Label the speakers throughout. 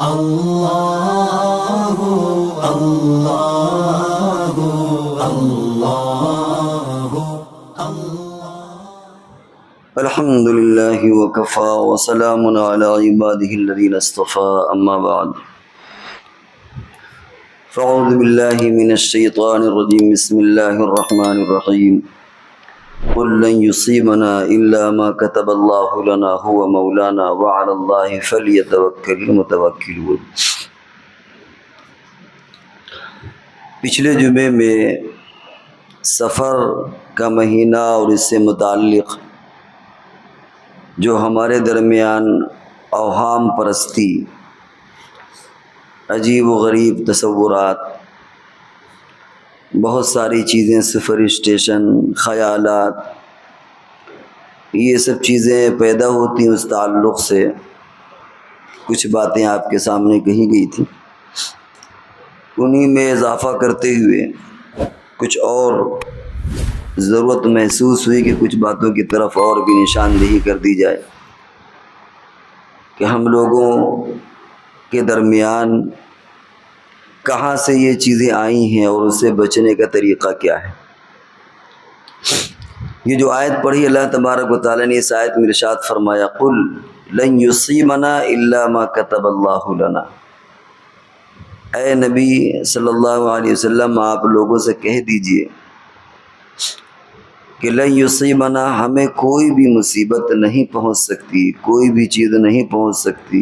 Speaker 1: اللہ اللہ اللہ
Speaker 2: الحمد للہ وکفا وسلام علی عبادہ الذین اصطفى اما بعد فاعوذ باللہ من الشیطان الرجیم بسم اللہ الرحمن الرحیم قل لن یصیبنا الا ما كتب اللہ لنا هو مولانا وعلی اللہ فلیتوکل المتوکلون۔ پچھلے جمعے میں سفر کا مہینہ اور اس سے متعلق جو ہمارے درمیان اوہام پرستی، عجیب و غریب تصورات، بہت ساری چیزیں، سپرسٹیشن، خیالات، یہ سب چیزیں پیدا ہوتی ہیں، اس تعلق سے کچھ باتیں آپ کے سامنے کہی گئی تھیں۔ انہی میں اضافہ کرتے ہوئے کچھ اور ضرورت محسوس ہوئی کہ کچھ باتوں کی طرف اور بھی نشاندہی کر دی جائے کہ ہم لوگوں کے درمیان کہاں سے یہ چیزیں آئی ہیں اور اس سے بچنے کا طریقہ کیا ہے۔ یہ جو آیت پڑھی اللہ تبارک و تعالیٰ نے، اس آیت میں ارشاد فرمایا قل لن یصیبنا الا ما کتب اللہ لنا۔ اے نبی صلی اللہ علیہ وسلم، آپ لوگوں سے کہہ دیجئے کہ لن یصیبنا، ہمیں کوئی بھی مصیبت نہیں پہنچ سکتی، کوئی بھی چیز نہیں پہنچ سکتی،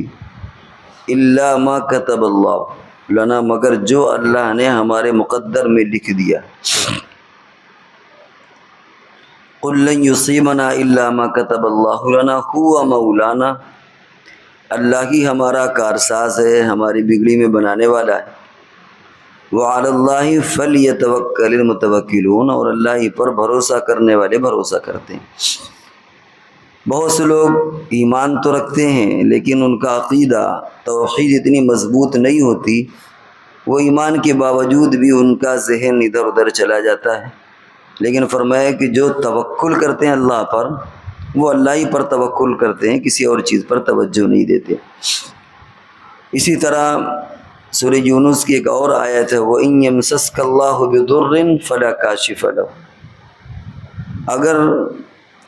Speaker 2: الا ما کتب اللہ لنا، مگر جو اللہ نے ہمارے مقدر میں لکھ دیا۔ قل لن یصیبنا الا ما کتب اللہ لنا هو مولانا، اللہ ہی ہمارا کارساز ہے، ہماری بگڑی میں بنانے والا ہے۔ وعلی اللہ فلیتوکل المتوکلون، اور اللہ ہی پر بھروسہ کرنے والے بھروسہ کرتے ہیں۔ بہت سے لوگ ایمان تو رکھتے ہیں لیکن ان کا عقیدہ، توحید اتنی مضبوط نہیں ہوتی، وہ ایمان کے باوجود بھی ان کا ذہن ادھر ادھر چلا جاتا ہے۔ لیکن فرمایا کہ جو توکل کرتے ہیں اللہ پر، وہ اللہ ہی پر توکل کرتے ہیں، کسی اور چیز پر توجہ نہیں دیتے۔ اسی طرح سورہ یونس کی ایک اور آیت ہے وَإِن يَمْسَسْكَ اللَّهُ بِضُرٍّ فَلَا كَاشِفَ لَهُ، اگر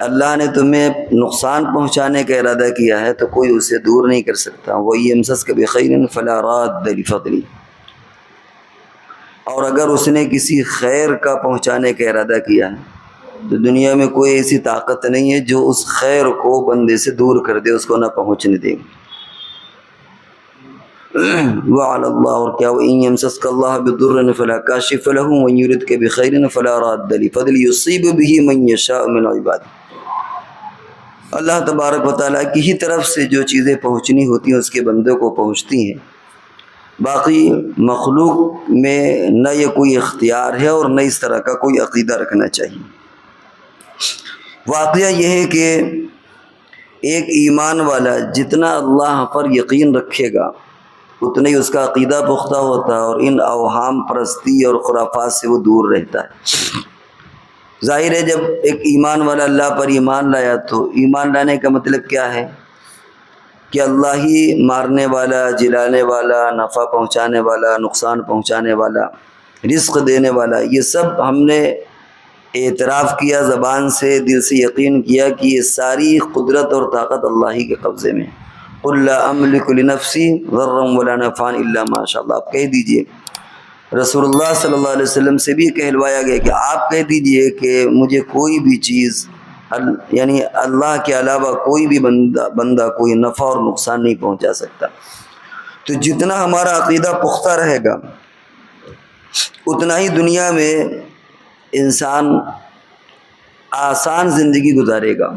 Speaker 2: اللہ نے تمہیں نقصان پہنچانے کا ارادہ کیا ہے تو کوئی اسے دور نہیں کر سکتا۔ وَإِن يَمْسَسْكَ بِخَيْرٍ فَلَا رَادَّ لِفَضْلِهِ، اور اگر اس نے کسی خیر کا پہنچانے کا ارادہ کیا ہے تو دنیا میں کوئی ایسی طاقت نہیں ہے جو اس خیر کو بندے سے دور کر دے، اس کو نہ پہنچنے دے۔ وعلی اللہ، اور کیا وَإِن يَمْسَسْكَ اللَّهُ بِضُرٍّ فَلَا كَاشِفَ لَهُ وَإِن يُرِدْكَ بِخَيْرٍ فَلَا رَادَّ لِفَضْلِهِ يُصِيبُ بِهِ مَن يَشَاءُ مِنْ عِبَادِهِ۔ اللہ تبارک و تعالیٰ کی ہی طرف سے جو چیزیں پہنچنی ہوتی ہیں اس کے بندوں کو پہنچتی ہیں، باقی مخلوق میں نہ یہ کوئی اختیار ہے اور نہ اس طرح کا کوئی عقیدہ رکھنا چاہیے۔ واقعہ یہ ہے کہ ایک ایمان والا جتنا اللہ پر یقین رکھے گا اتنا ہی اس کا عقیدہ پختہ ہوتا ہے اور ان اوہام پرستی اور خرافات سے وہ دور رہتا ہے۔ ظاہر ہے جب ایک ایمان والا اللہ پر ایمان لایا تو ایمان لانے کا مطلب کیا ہے کہ اللہ ہی مارنے والا، جلانے والا، نفع پہنچانے والا، نقصان پہنچانے والا، رزق دینے والا، یہ سب ہم نے اعتراف کیا زبان سے، دل سے یقین کیا کہ یہ ساری قدرت اور طاقت اللہ ہی کے قبضے میں۔ قل لا املک لنفسی ضرا ولا نفعا الا ما شاء اللہ، آپ کہہ دیجئے، رسول اللہ صلی اللہ علیہ وسلم سے بھی کہلوایا گیا کہ آپ کہہ دیجئے کہ مجھے کوئی بھی چیز، یعنی اللہ کے علاوہ کوئی بھی بندہ کوئی نفع اور نقصان نہیں پہنچا سکتا۔ تو جتنا ہمارا عقیدہ پختہ رہے گا اتنا ہی دنیا میں انسان آسان زندگی گزارے گا،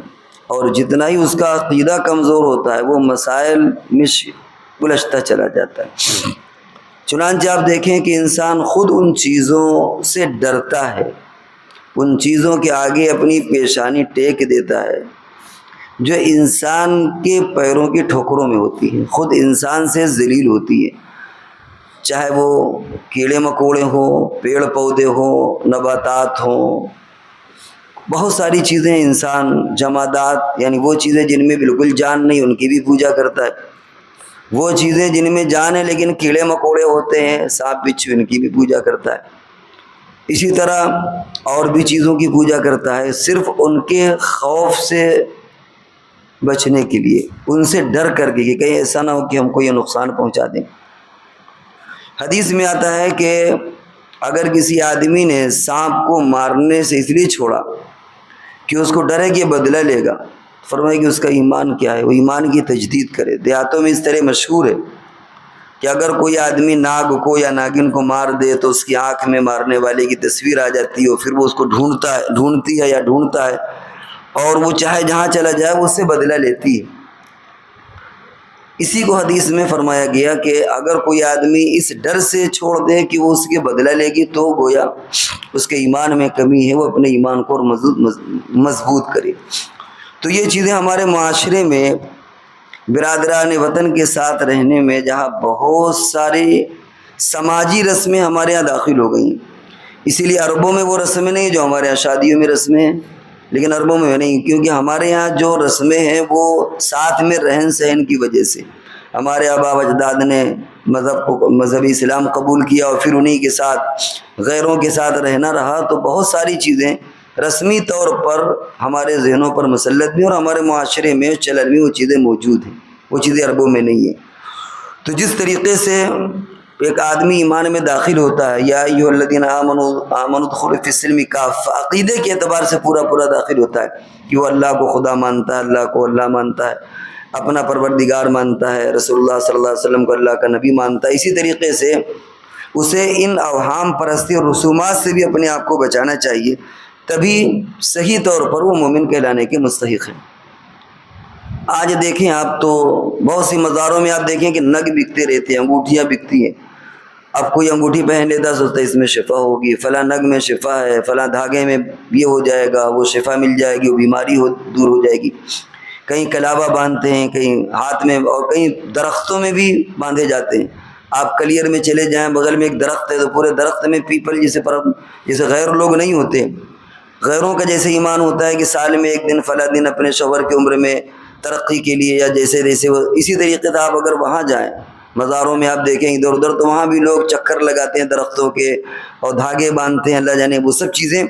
Speaker 2: اور جتنا ہی اس کا عقیدہ کمزور ہوتا ہے وہ مسائل میں الجھتا چلا جاتا ہے۔ چنانچہ آپ دیکھیں کہ انسان خود ان چیزوں سے ڈرتا ہے، ان چیزوں کے آگے اپنی پیشانی ٹیک دیتا ہے جو انسان کے پیروں کی ٹھوکروں میں ہوتی ہے، خود انسان سے ذلیل ہوتی ہے، چاہے وہ کیڑے مکوڑے ہوں، پیڑ پودے ہوں، نباتات ہوں، بہت ساری چیزیں، انسان، جمادات، یعنی وہ چیزیں جن میں بالکل جان نہیں ان کی بھی پوجا کرتا ہے۔ وہ چیزیں جن میں جان ہے لیکن کیڑے مکوڑے ہوتے ہیں، سانپ بچھو، ان کی بھی پوجا کرتا ہے۔ اسی طرح اور بھی چیزوں کی پوجا کرتا ہے، صرف ان کے خوف سے بچنے کے لیے، ان سے ڈر کر کے کہ کہیں ایسا نہ ہو کہ ہم کو یہ نقصان پہنچا دیں۔ حدیث میں آتا ہے کہ اگر کسی آدمی نے سانپ کو مارنے سے اس لیے چھوڑا کہ اس کو ڈر ہے کہ یہ بدلہ لے گا، فرمائے کہ اس کا ایمان کیا ہے، وہ ایمان کی تجدید کرے۔ دیہاتوں میں اس طرح مشہور ہے کہ اگر کوئی آدمی ناگ کو یا ناگن کو مار دے تو اس کی آنکھ میں مارنے والے کی تصویر آ جاتی ہے، پھر وہ اس کو ڈھونڈتی ہے یا ڈھونڈتا ہے، اور وہ چاہے جہاں چلا جائے وہ اس سے بدلہ لیتی ہے۔ اسی کو حدیث میں فرمایا گیا کہ اگر کوئی آدمی اس ڈر سے چھوڑ دے کہ وہ اس کے بدلہ لے گی تو گویا اس کے ایمان میں کمی ہے، وہ اپنے ایمان کو اور مضبوط کرے۔ تو یہ چیزیں ہمارے معاشرے میں برادران وطن کے ساتھ رہنے میں، جہاں بہت ساری سماجی رسمیں ہمارے یہاں داخل ہو گئی ہیں، اسی لیے عربوں میں وہ رسمیں نہیں جو ہمارے یہاں شادیوں میں رسمیں ہیں، لیکن عربوں میں نہیں، کیونکہ ہمارے یہاں جو رسمیں ہیں وہ ساتھ میں رہن سہن کی وجہ سے، ہمارے آبا و اجداد نے مذہب اسلام قبول کیا اور پھر انہی کے ساتھ غیروں کے ساتھ رہنا رہا، تو بہت ساری چیزیں رسمی طور پر ہمارے ذہنوں پر مسلط بھی اور ہمارے معاشرے میں چلن میں وہ چیزیں موجود ہیں، وہ چیزیں عربوں میں نہیں ہیں۔ تو جس طریقے سے ایک آدمی ایمان میں داخل ہوتا ہے، یا ایھا الذین آمنوا ادخلوا فی السلم کافہ، عقیدے کے اعتبار سے پورا داخل ہوتا ہے کہ وہ اللہ کو خدا مانتا ہے، اللہ کو اللہ مانتا ہے، اپنا پروردگار مانتا ہے، رسول اللہ صلی اللہ علیہ وسلم کو اللہ کا نبی مانتا ہے۔ اسی طریقے سے اسے ان اوہام پرستی اور رسومات سے بھی اپنے آپ کو بچانا چاہیے، تبھی صحیح طور پر وہ مومن کہلانے کے مستحق ہیں۔ آج دیکھیں آپ تو بہت سی مزاروں میں آپ دیکھیں کہ نگ بکتے رہتے ہیں، انگوٹھیاں بکتی ہیں۔ اب کوئی انگوٹھی پہن لیتا سوچتا ہے اس میں شفا ہوگی، فلاں نگ میں شفا ہے، فلاں دھاگے میں یہ ہو جائے گا، وہ شفا مل جائے گی، وہ بیماری دور ہو جائے گی۔ کہیں کلابہ باندھتے ہیں، کہیں ہاتھ میں، اور کہیں درختوں میں بھی باندھے جاتے ہیں۔ آپ کلیئر میں چلے جائیں، بغل میں ایک درخت ہے تو پورے درخت میں پیپل جیسے غیر لوگ نہیں ہوتے، غیروں کا جیسے ایمان ہوتا ہے کہ سال میں ایک دن فلاں دن اپنے شوہر کی عمر میں ترقی کے لیے، یا جیسے اسی طریقے سے آپ اگر وہاں جائیں مزاروں میں، آپ دیکھیں ادھر ادھر تو وہاں بھی لوگ چکر لگاتے ہیں درختوں کے اور دھاگے باندھتے ہیں، اللہ جانے وہ سب چیزیں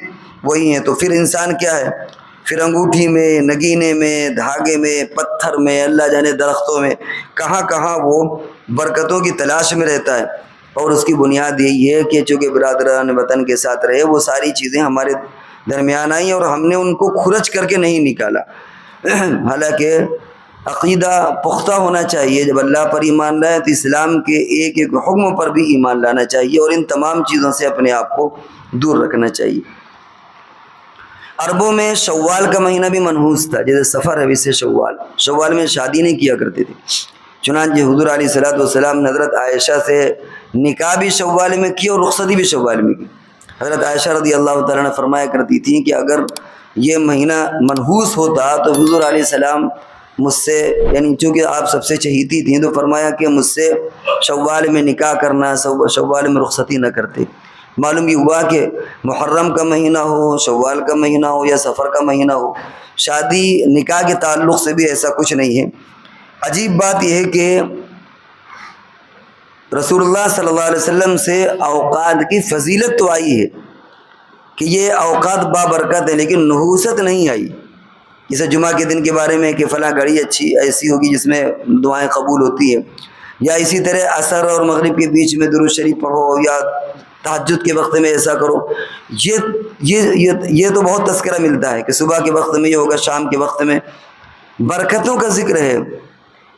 Speaker 2: وہی ہیں۔ تو پھر انسان کیا ہے، پھر انگوٹھی میں، نگینے میں، دھاگے میں، پتھر میں، اللہ جانے درختوں میں، کہاں کہاں وہ برکتوں کی تلاش میں رہتا ہے۔ اور اس کی بنیاد یہی ہے کہ چونکہ برادران وطن کے ساتھ رہے، وہ ساری چیزیں ہمارے درمیان آئیں اور ہم نے ان کو کھرچ کر کے نہیں نکالا۔ حالانکہ عقیدہ پختہ ہونا چاہیے، جب اللہ پر ایمان لائے تو اسلام کے ایک ایک حکم پر بھی ایمان لانا چاہیے اور ان تمام چیزوں سے اپنے آپ کو دور رکھنا چاہیے۔ عربوں میں شوال کا مہینہ بھی منحوس تھا، جیسے سفر ہے ویسے شوال میں شادی نہیں کیا کرتے تھے، چنانچہ حضور علیہ الصلوۃ نے حضرت عائشہ سے نکاح بھی شوال میں کی اور رخصتی بھی شوال میں کی۔ حضرت عائشہ رضی اللہ تعالیٰ عنہ فرمایا کرتی تھیں کہ اگر یہ مہینہ منحوس ہوتا تو حضور علیہ السلام مجھ سے، یعنی چونکہ آپ سب سے چہیتی تھیں، تو فرمایا کہ مجھ سے شوال میں نکاح کرنا، شوال میں رخصتی نہ کرتے۔ معلوم یہ ہوا کہ محرم کا مہینہ ہو، شوال کا مہینہ ہو یا سفر کا مہینہ ہو، شادی نکاح کے تعلق سے بھی ایسا کچھ نہیں ہے۔ عجیب بات یہ ہے کہ رسول اللہ صلی اللہ علیہ وسلم سے اوقات کی فضیلت تو آئی ہے کہ یہ اوقات بابرکت ہے، لیکن نحوست نہیں آئی۔ جیسے جمعہ کے دن کے بارے میں کہ فلاں گھڑی ایسی ہوگی جس میں دعائیں قبول ہوتی ہیں، یا اسی طرح عصر اور مغرب کے بیچ میں درود شریف پڑھو، یا تہجد کے وقت میں ایسا کرو۔ یہ تو بہت تذکرہ ملتا ہے کہ صبح کے وقت میں یہ ہوگا، شام کے وقت میں برکتوں کا ذکر ہے،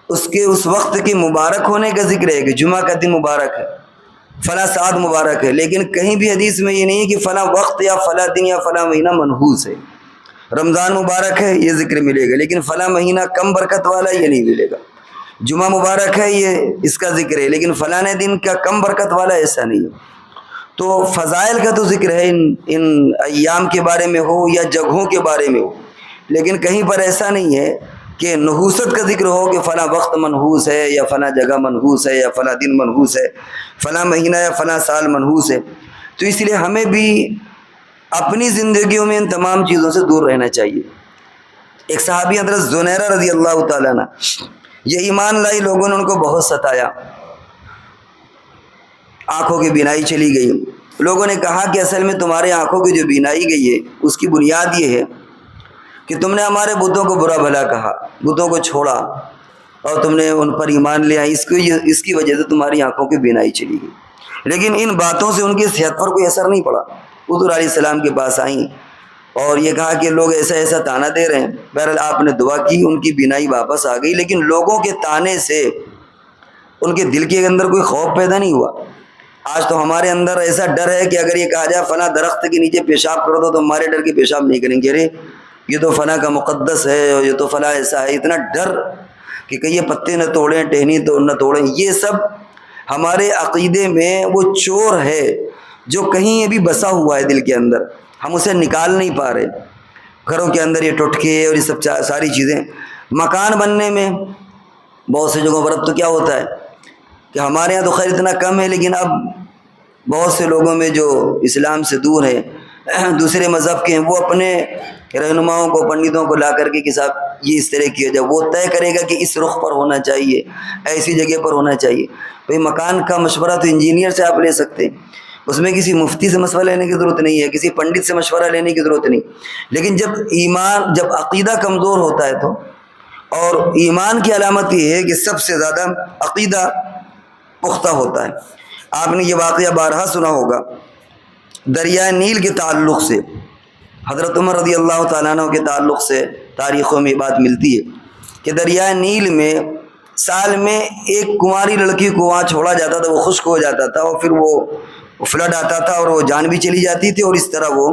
Speaker 2: اس وقت کے مبارک ہونے کا ذکر ہے کہ جمعہ کا دن مبارک ہے، فلاں ساعت مبارک ہے، لیکن کہیں بھی حدیث میں یہ نہیں ہے کہ فلاں وقت یا فلاں دن یا فلاں مہینہ منحوس ہے۔ رمضان مبارک ہے یہ ذکر ملے گا، لیکن فلاں مہینہ کم برکت والا یہ نہیں ملے گا۔ جمعہ مبارک ہے یہ اس کا ذکر ہے، لیکن فلاں دن کا کم برکت والا ایسا نہیں ہے۔ تو فضائل کا تو ذکر ہے ان ایام کے بارے میں ہو یا جگہوں کے بارے میں ہو، لیکن کہیں پر ایسا نہیں ہے کہ نحوست کا ذکر ہو کہ فلاں وقت منحوس ہے یا فلاں جگہ منحوس ہے یا فلاں دن منحوس ہے، فلاں مہینہ یا فلاں سال منحوس ہے۔ تو اس لیے ہمیں بھی اپنی زندگیوں میں ان تمام چیزوں سے دور رہنا چاہیے۔ ایک صحابی حضرت زنیرہ رضی اللہ تعالیٰ عنہ، یہ ایمان لائی لوگوں نے ان کو بہت ستایا، آنکھوں کی بینائی چلی گئی۔ لوگوں نے کہا کہ اصل میں تمہارے آنکھوں کی جو بینائی گئی ہے اس کی بنیاد یہ ہے کہ تم نے ہمارے بتوں کو برا بھلا کہا، بتوں کو چھوڑا اور تم نے ان پر ایمان لیا، اس کی وجہ سے تمہاری آنکھوں کی بینائی چلی گئی۔ لیکن ان باتوں سے ان کی صحت پر کوئی اثر نہیں پڑا۔ حضور علیہ السلام کے پاس آئیں اور یہ کہا کہ لوگ ایسا ایسا تانا دے رہے ہیں۔ بہرحال آپ نے دعا کی، ان کی بینائی واپس آ گئی، لیکن لوگوں کے تانے سے ان کے دل کے اندر کوئی خوف پیدا نہیں ہوا۔ آج تو ہمارے اندر ایسا ڈر ہے کہ اگر یہ کہا جائے فلاں درخت کے نیچے پیشاب کر دو تو ہمارے ڈر کے پیشاب نہیں کریں گے، ارے یہ تو فلاں کا مقدس ہے اور یہ تو فلاں ایسا ہے۔ اتنا ڈر کہ کہیں یہ پتے نہ توڑیں، ٹہنی تو نہ توڑیں۔ یہ سب ہمارے عقیدے میں وہ چور ہے جو کہیں ابھی بسا ہوا ہے دل کے اندر، ہم اسے نکال نہیں پا رہے۔ گھروں کے اندر یہ ٹوٹکے اور یہ سب ساری چیزیں، مکان بننے میں بہت سے جگہوں پر اب تو کیا ہوتا ہے کہ ہمارے یہاں تو خیر اتنا کم ہے، لیکن اب بہت سے لوگوں میں جو اسلام سے دور ہیں، دوسرے مذہب کے ہیں، وہ اپنے رہنماؤں کو، پنڈتوں کو لا کر کے کہ صاحب یہ اس طرح کیا جائے، وہ طے کرے گا کہ اس رخ پر ہونا چاہیے، ایسی جگہ پر ہونا چاہیے۔ بھئی مکان کا مشورہ تو انجینئر سے آپ لے سکتے ہیں، اس میں کسی مفتی سے مشورہ لینے کی ضرورت نہیں ہے، کسی پنڈت سے مشورہ لینے کی ضرورت نہیں۔ لیکن جب عقیدہ کمزور ہوتا ہے تو، اور ایمان کی علامت یہ ہے کہ سب سے زیادہ عقیدہ پختہ ہوتا ہے۔ آپ نے یہ واقعہ بارہا سنا ہوگا دریائے نیل کے تعلق سے، حضرت عمر رضی اللہ تعالیٰ عنہ کے تعلق سے تاریخوں میں بات ملتی ہے کہ دریائے نیل میں سال میں ایک کنواری لڑکی کو وہاں چھوڑا جاتا تھا، وہ خشک ہو جاتا تھا اور پھر وہ فلڈ آتا تھا اور وہ جان بھی چلی جاتی تھی، اور اس طرح وہ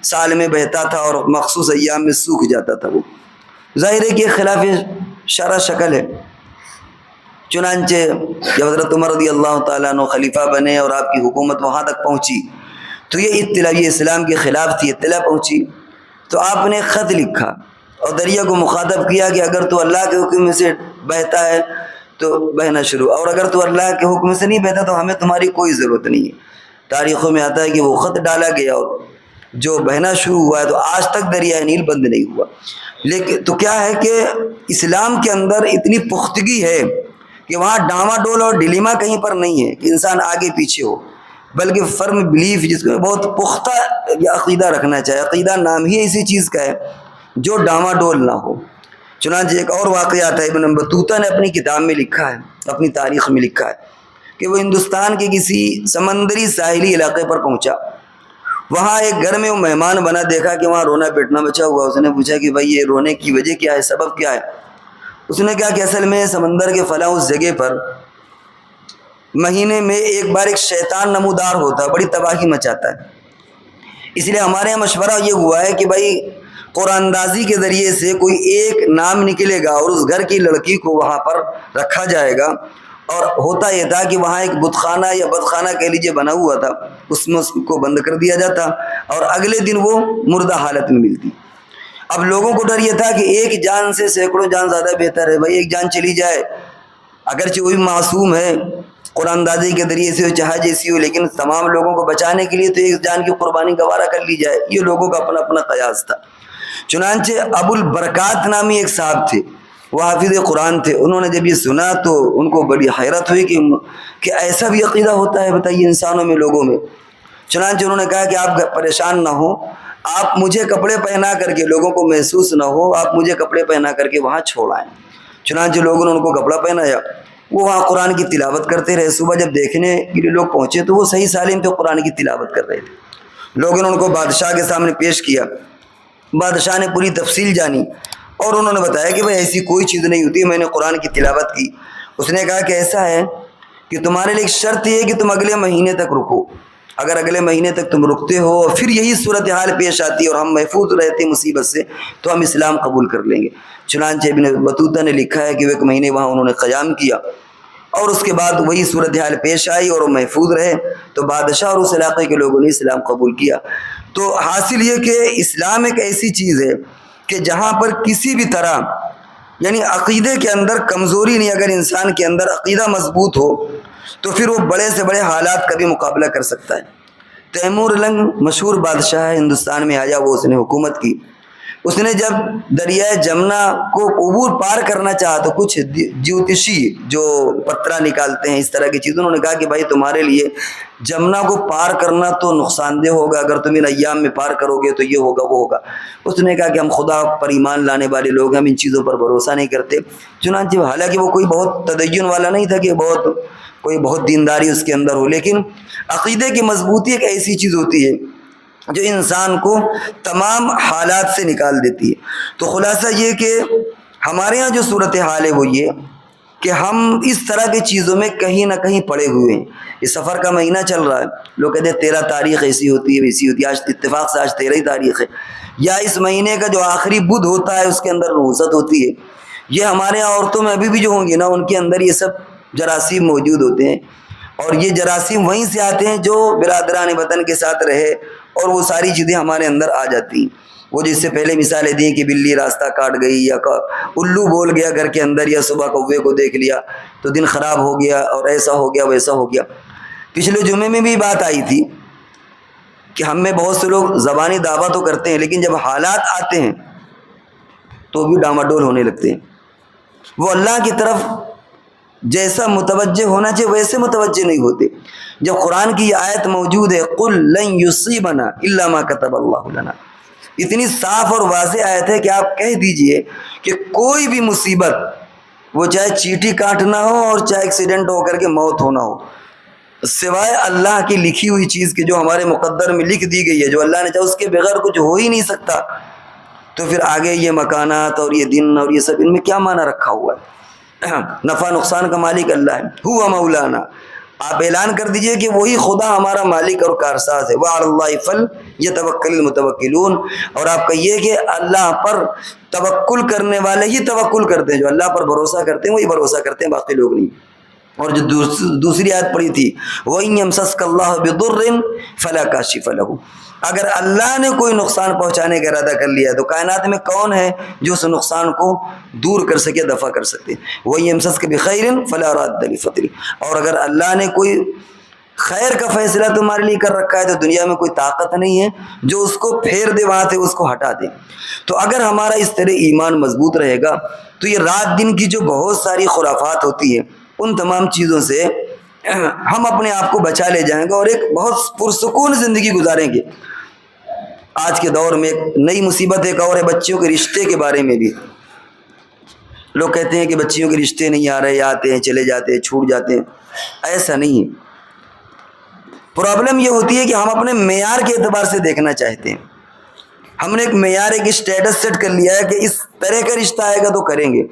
Speaker 2: سال میں بہتا تھا اور مخصوص ایام میں سوکھ جاتا تھا۔ وہ ظاہر ہے کہ خلاف شرع شکل ہے۔ چنانچہ جب حضرت عمر رضی اللہ تعالیٰ عنہ خلیفہ بنے اور آپ کی حکومت وہاں تک پہنچی تو یہ اطلاع، یہ اسلام کے خلاف تھی، اطلاع پہنچی تو آپ نے خط لکھا اور دریا کو مخاطب کیا کہ اگر تو اللہ کے حکم سے بہتا ہے تو بہنا شروع، اور اگر تو اللہ کے حکم سے نہیں بہتا تو ہمیں تمہاری کوئی ضرورت نہیں ہے۔ تاریخوں میں آتا ہے کہ وہ خط ڈالا گیا اور جو بہنا شروع ہوا ہے تو آج تک دریائے نیل بند نہیں ہوا۔ لیکن تو کیا ہے کہ اسلام کے اندر اتنی پختگی ہے کہ وہاں ڈاما ڈول اور ڈیلیما کہیں پر نہیں ہے کہ انسان آگے پیچھے ہو، بلکہ فرم بلیف، جس کو بہت پختہ عقیدہ رکھنا چاہے۔ عقیدہ نام ہی ایسی چیز کا ہے جو ڈاما ڈول نہ ہو۔ چنانچہ ایک اور واقعہ آتا ہے، ابن بطوطہ نے اپنی کتاب میں لکھا ہے، اپنی تاریخ میں لکھا ہے کہ وہ ہندوستان کے کسی سمندری ساحلی علاقے پر پہنچا، وہاں ایک گھر میں وہ مہمان بنا، دیکھا کہ وہاں رونا پیٹنا بچا ہوا۔ اس نے پوچھا کہ بھائی یہ رونے کی وجہ کیا ہے، سبب کیا ہے؟ اس نے کہا کہ اصل میں سمندر کے فلاں اس جگہ پر مہینے میں ایک بار ایک شیطان نمودار ہوتا ہے، بڑی تباہی مچاتا ہے، اس لیے ہمارے یہاں مشورہ یہ ہوا ہے کہ بھائی قرآن اندازی کے ذریعے سے کوئی ایک نام نکلے گا اور اس گھر کی لڑکی کو وہاں پر رکھا جائے گا۔ اور ہوتا یہ تھا کہ وہاں ایک بت خانہ یا بت خانہ کہہ لیجیے بنا ہوا تھا، اس میں اس کو بند کر دیا جاتا اور اگلے دن وہ مردہ حالت میں ملتی۔ اب لوگوں کو ڈر یہ تھا کہ ایک جان سے سینکڑوں جان زیادہ بہتر ہے، بھائی ایک جان چلی جائے، اگرچہ وہ بھی معصوم ہے، قرآن اندازی کے ذریعے سے چاہے جیسی ہو، لیکن تمام لوگوں کو بچانے کے لیے تو ایک جان کی قربانی گوارا کر لی جائے۔ یہ لوگوں کا اپنا اپنا قیاس تھا۔ چنانچہ ابو البرکات نامی ایک صاحب تھے، وہ حافظ قرآن تھے، انہوں نے جب یہ سنا تو ان کو بڑی حیرت ہوئی کہ ایسا بھی عقیدہ ہوتا ہے بتائیے انسانوں میں، لوگوں میں۔ چنانچہ انہوں نے کہا کہ آپ پریشان نہ ہوں، آپ مجھے کپڑے پہنا کر کے، لوگوں کو محسوس نہ ہو، آپ مجھے کپڑے پہنا کر کے وہاں چھوڑ آئیں۔ چنانچہ لوگوں نے ان کو کپڑا پہنایا، وہ وہاں قرآن کی تلاوت کرتے رہے۔ صبح جب دیکھنے کے لیے لوگ پہنچے تو وہ صحیح سالم تھے، قرآن کی تلاوت کر رہے تھے۔ لوگوں نے ان کو بادشاہ کے سامنے پیش کیا، بادشاہ نے پوری تفصیل جانی اور انہوں نے بتایا کہ بھائی ایسی کوئی چیز نہیں ہوتی، میں نے قرآن کی تلاوت کی۔ اس نے کہا کہ ایسا ہے کہ تمہارے لیے ایک شرط یہ ہے کہ تم اگلے مہینے تک رکو، اگر اگلے مہینے تک تم رکتے ہو اور پھر یہی صورتحال پیش آتی اور ہم محفوظ رہتے مصیبت سے تو ہم اسلام قبول کر لیں گے۔ چنانچہ ابن بطوطہ نے لکھا ہے کہ وہ ایک مہینے وہاں انہوں نے قیام کیا اور اس کے بعد وہی صورتحال پیش آئی اور وہ محفوظ رہے تو بادشاہ اور اس علاقے کے لوگوں نے اسلام قبول کیا۔ تو حاصل یہ کہ اسلام ایک ایسی چیز ہے کہ جہاں پر کسی بھی طرح یعنی عقیدے کے اندر کمزوری نہیں، اگر انسان کے اندر عقیدہ مضبوط ہو تو پھر وہ بڑے سے بڑے حالات کا بھی مقابلہ کر سکتا ہے۔ تیمور لنگ مشہور بادشاہ ہے، ہندوستان میں آیا، وہ اس نے حکومت کی، اس نے جب دریائے جمنا کو عبور پار کرنا چاہا تو کچھ جیوتشی جو پترا نکالتے ہیں اس طرح کی چیزیں، انہوں نے کہا کہ بھائی تمہارے لیے جمنا کو پار کرنا تو نقصان دہ ہوگا، اگر تم ان ایام میں پار کرو گے تو یہ ہوگا وہ ہوگا۔ اس نے کہا کہ ہم خدا پر ایمان لانے والے لوگ، ہم ان چیزوں پر بھروسہ نہیں کرتے۔ چنانچہ حالانکہ وہ کوئی بہت تدین والا نہیں تھا کہ کوئی بہت دینداری اس کے اندر ہو، لیکن عقیدے کی مضبوطی ایک ایسی چیز ہوتی ہے جو انسان کو تمام حالات سے نکال دیتی ہے۔ تو خلاصہ یہ کہ ہمارے ہاں جو صورتحال ہے وہ یہ کہ ہم اس طرح کی چیزوں میں کہیں نہ کہیں پڑے ہوئے ہیں۔ یہ سفر کا مہینہ چل رہا ہے، لوگ کہتے ہیں 13 تاریخ ایسی ہوتی ہے ویسی ہوتی ہے، آج اتفاق سے آج 13 ہی تاریخ ہے، یا اس مہینے کا جو آخری بدھ ہوتا ہے اس کے اندر نحوست ہوتی ہے۔ یہ ہمارے یہاں عورتوں میں ابھی بھی جو ہوں گی نا، ان کے اندر یہ سب جراثیم موجود ہوتے ہیں، اور یہ جراثیم وہیں سے آتے ہیں جو برادران وطن کے ساتھ رہے، اور وہ ساری چیزیں ہمارے اندر آ جاتی ہیں۔ وہ جس سے پہلے مثالیں دی کہ بلی راستہ کاٹ گئی، یا الو بول گیا گھر کے اندر، یا صبح کوے کو دیکھ لیا تو دن خراب ہو گیا، اور ایسا ہو گیا ویسا ہو گیا۔ پچھلے جمعے میں بھی بات آئی تھی کہ ہم میں بہت سے لوگ زبانی دعویٰ تو کرتے ہیں، لیکن جب حالات آتے ہیں تو بھی ڈاماڈول ہونے لگتے ہیں۔ وہ اللہ کی طرف جیسا متوجہ ہونا چاہیے ویسے متوجہ نہیں ہوتے۔ جب قرآن کی یہ آیت موجود ہے قُلْ لَن يُصِيبَنَا إِلَّا مَا كَتَبَ اللَّهُ لَنَا، اتنی صاف اور واضح آیت ہے کہ آپ کہہ دیجئے کہ کوئی بھی مصیبت، وہ چاہے چیٹی کاٹنا ہو اور چاہے ایکسیڈنٹ ہو کر کے موت ہونا ہو، سوائے اللہ کی لکھی ہوئی چیز کے جو ہمارے مقدر میں لکھ دی گئی ہے، جو اللہ نے چاہا اس کے بغیر کچھ ہو ہی نہیں سکتا۔ تو پھر آگے یہ مکانات اور یہ دن اور یہ سب، ان میں کیا معنی رکھا ہوا ہے؟ نفع نقصان کا مالک اللہ ہے، ہوا مولانا۔ آپ اعلان کر دیجئے کہ وہی خدا ہمارا مالک اور کارساز ہے، وعلی اللہ فلیتوکل المتوکلون، اور آپ کہیے کہ اللہ پر توکل کرنے والے ہی توکل کرتے ہیں، جو اللہ پر بھروسہ کرتے ہیں وہی بھروسہ کرتے ہیں، باقی لوگ نہیں۔ اور جو دوسری آیت پڑھی تھی وَإِن يَمْسَسْكَ اللَّهُ بِضُرٍّ فَلَا كَاشِفَ لَهُ، اگر اللہ نے کوئی نقصان پہنچانے کا ارادہ کر لیا ہے تو کائنات میں کون ہے جو اس نقصان کو دور کر سکے، دفع کر سکتے؟ وَإِن يَمْسَسْكَ بِخَيْرٍ فَلَا رَادَّ لِفَضْلِهِ، اور اگر اللہ نے کوئی خیر کا فیصلہ تمہارے لیے کر رکھا ہے تو دنیا میں کوئی طاقت نہیں ہے جو اس کو پھیر دے وہاں سے، اس کو ہٹا دے۔ تو اگر ہمارا اس طرح ایمان مضبوط رہے گا تو یہ رات دن کی جو بہت ساری خرافات ہوتی ہیں ان تمام چیزوں سے ہم اپنے آپ کو بچا لے جائیں گے اور ایک بہت پرسکون زندگی گزاریں گے۔ آج کے دور میں ایک نئی مصیبت ایک اور ہے بچیوں کے رشتے کے بارے میں بھی۔ لوگ کہتے ہیں کہ بچیوں کے رشتے نہیں آ رہے، آتے ہیں چلے جاتے ہیں، چھوٹ جاتے ہیں۔ ایسا نہیں ہے۔ پرابلم یہ ہوتی ہے کہ ہم اپنے معیار کے اعتبار سے دیکھنا چاہتے ہیں۔ ہم نے ایک معیار، ایک اسٹیٹس سیٹ کر لیا ہے کہ اس طرح کا رشتہ آئے گا تو کریں گے۔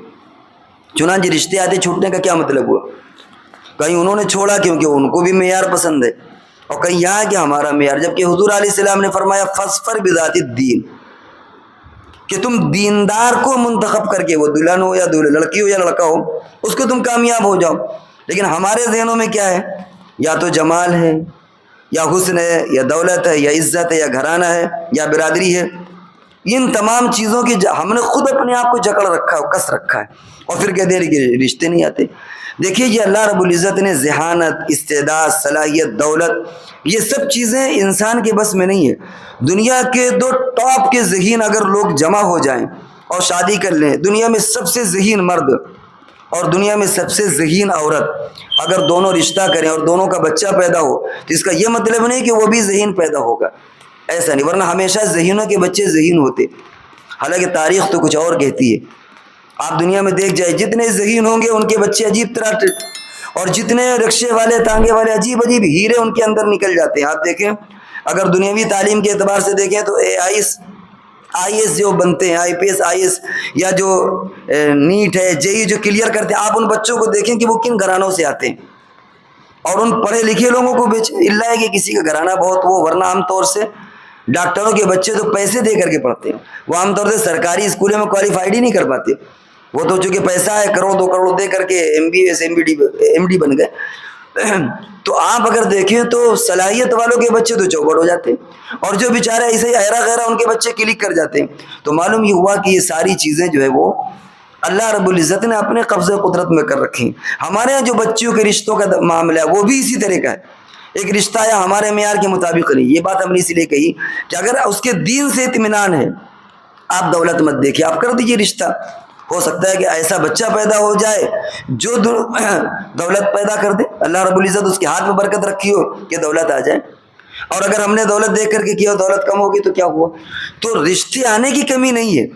Speaker 2: چنانچہ رشتے آتے چھوٹنے کا کیا مطلب ہوا؟ کہیں انہوں نے چھوڑا کیونکہ ان کو بھی معیار پسند ہے، اور کہیں یہاں کہ ہمارا معیار، جبکہ حضور علیہ السلام نے فرمایا فَاصْفَرْ بِذَاتِ الدِّین، کہ تم دیندار کو منتخب کر کے، وہ دلہن ہو یا لڑکی ہو یا لڑکا ہو، اس کو تم کامیاب ہو جاؤ۔ لیکن ہمارے ذہنوں میں کیا ہے؟ یا تو جمال ہے، یا حسن ہے، یا دولت ہے، یا عزت ہے، یا گھرانہ ہے، یا برادری ہے۔ ان تمام چیزوں کی ہم نے خود اپنے آپ کو جکڑ رکھا ہے، کس رکھا ہے، اور پھر کہتے ہیں کہ رشتے نہیں آتے۔ دیکھیے یہ اللہ رب العزت نے ذہانت، استعداد، صلاحیت، دولت، یہ سب چیزیں انسان کے بس میں نہیں ہے۔ دنیا کے 2 ٹاپ کے ذہین اگر لوگ جمع ہو جائیں اور شادی کر لیں، دنیا میں سب سے ذہین مرد اور دنیا میں سب سے ذہین عورت اگر دونوں رشتہ کریں اور دونوں کا بچہ پیدا ہو تو اس کا یہ مطلب نہیں کہ وہ بھی ذہین پیدا ہوگا، ایسا نہیں، ورنہ ہمیشہ ذہینوں کے بچے ذہین ہوتے۔ حالانکہ تاریخ تو کچھ اور کہتی ہے۔ آپ دنیا میں دیکھ جائے جتنے ذہین ہوں گے ان کے بچے عجیب طرح، اور جتنے رکشے والے تانگے والے عجیب عجیب ہیرے ان کے اندر نکل جاتے ہیں۔ آپ دیکھیں اگر دنیاوی تعلیم کے اعتبار سے دیکھیں تو آئی ایس جو بنتے ہیں، آئی پی ایس، آئی ایس، یا جو نیٹ ہے، جے جو کلیئر کرتے ہیں، آپ ان بچوں کو دیکھیں کہ وہ کن گھرانوں سے آتے ہیں، اور ان پڑھے لکھے لوگوں کو اللہ ہے کہ کسی کا گھرانہ بہت وہ، ورنہ عام طور سے ڈاکٹروں کے بچے تو پیسے دے کر کے پڑھتے ہیں، وہ عام طور سے سرکاری اسکولوں میں کوالیفائڈ ہی نہیں کر پاتے، وہ تو چونکہ پیسہ ہے، کروڑ 2 کروڑ دے کر کے MBBS MD بن گئے۔ تو آپ اگر دیکھیں تو صلاحیت والوں کے بچے تو چوپٹ ہو جاتے ہیں، اور جو بیچارے ایسے ہی ایرا غیرہ ان کے بچے کلک کر جاتے ہیں۔ تو معلوم یہ ہوا کہ یہ ساری چیزیں جو ہے وہ اللہ رب العزت نے اپنے قبضہ قدرت میں کر رکھی۔ ہمارے یہاں جو بچیوں کے رشتوں کا معاملہ ہے وہ بھی اسی طرح کا ہے۔ ایک رشتہ یا ہمارے معیار کے مطابق نہیں، یہ بات ہم نے اسی لیے کہی کہ اگر اس کے دین سے اطمینان ہے، آپ دولت مت دیکھیے، آپ کر دیجیے رشتہ. ہو سکتا ہے کہ ایسا بچہ پیدا ہو جائے جو دولت پیدا کر دے، اللہ رب العزت اس کے ہاتھ میں برکت رکھی ہو کہ دولت آ جائے. اور اگر ہم نے دولت دیکھ کر کے کیا دولت کم ہوگی تو کیا ہوا؟ تو رشتے آنے کی کمی نہیں ہے.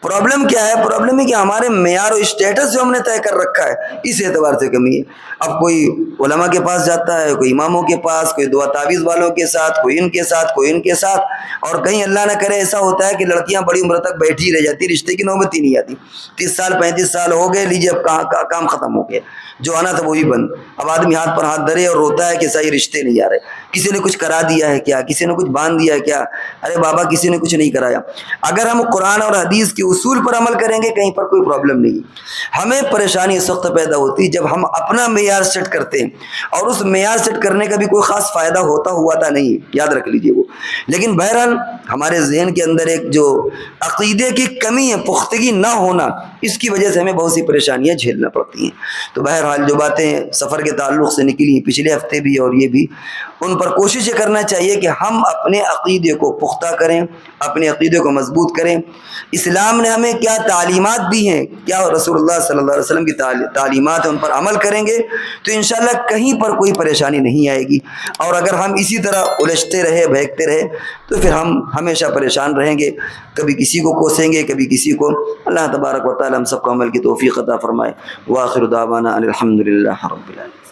Speaker 2: پرابلم کیا ہے؟ پرابلم ہے کہ ہمارے معیار و اسٹیٹس جو ہم نے طے کر رکھا ہے اس اعتبار سے کمی ہے. اب کوئی علماء کے پاس جاتا ہے، کوئی اماموں کے پاس، کوئی دعا تعویذ والوں کے ساتھ، کوئی ان کے ساتھ، کوئی ان کے ساتھ، اور کہیں اللہ نہ کرے ایسا ہوتا ہے کہ لڑکیاں بڑی عمر تک بیٹھی رہ جاتی، رشتے کی نوبت ہی نہیں آتی. 30 سال 35 سال ہو گئے، لیجیے اب کام ختم ہو گیا، جو آنا تھا وہی بند. اب آدمی ہاتھ پر ہاتھ دھرے اور روتا ہے کہ صحیح رشتے نہیں آ رہے. کسی نے کچھ کرا دیا ہے کیا؟ کسی نے کچھ باندھ دیا ہے کیا؟ ارے بابا کسی نے کچھ نہیں کرایا. اگر ہم قرآن اور حدیث کے اصول پر عمل کریں گے کہیں پر کوئی پرابلم نہیں. ہمیں پریشانی اس وقت پیدا ہوتی جب ہم اپنا معیار سیٹ کرتے ہیں، اور اس معیار سیٹ کرنے کا بھی کوئی خاص فائدہ ہوا تھا نہیں، یاد رکھ لیجئے وہ. لیکن بہرحال ہمارے ذہن کے اندر ایک جو عقیدے کی کمی ہے، پختگی نہ ہونا، اس کی وجہ سے ہمیں بہت سی پریشانیاں جھیلنا پڑتی ہیں. تو بہرحال جو باتیں سفر کے تعلق سے نکلی پچھلے ہفتے بھی اور یہ بھی، ان پر کوشش یہ کرنا چاہیے کہ ہم اپنے عقیدے کو پختہ کریں، اپنے عقیدے کو مضبوط کریں. اسلام نے ہمیں کیا تعلیمات دی ہیں، کیا رسول اللہ صلی اللہ علیہ وسلم کی تعلیمات ہیں، ان پر عمل کریں گے تو انشاءاللہ کہیں پر کوئی پریشانی نہیں آئے گی. اور اگر ہم اسی طرح الجھتے رہے، بہکتے رہے، تو پھر ہم ہمیشہ پریشان رہیں گے، کبھی کسی کو کوسیں گے، کبھی کسی کو. اللہ تبارک و تعالی ہم سب کو عمل کی توفیق عطا فرمائے. وآخر دعوانا ان الحمد للہ رب العالمین.